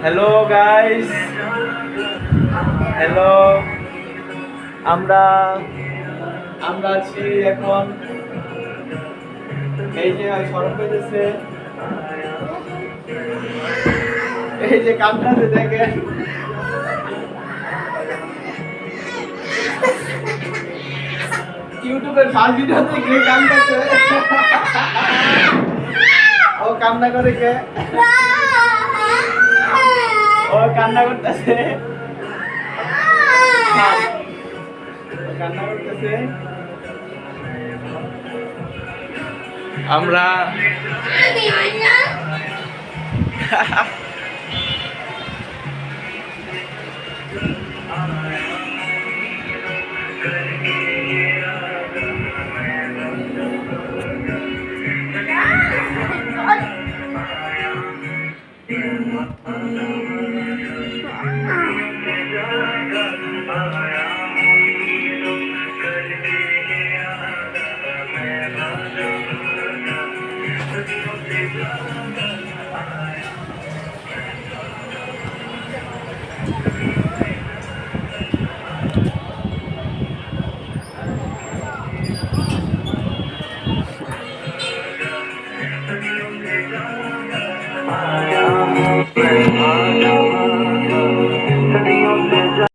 Hello guys, hello. আমরা আমরা আছি এখন, এই যে সড়ক পেতেছে, এই যে কামটাতে দেখেন, ইউটিউবের ফার্স্ট ভিডিও দেখে কামটাছে। ও কান্না করে কে? ও কান্না করতেছে, কান্না করতেছে। আমরা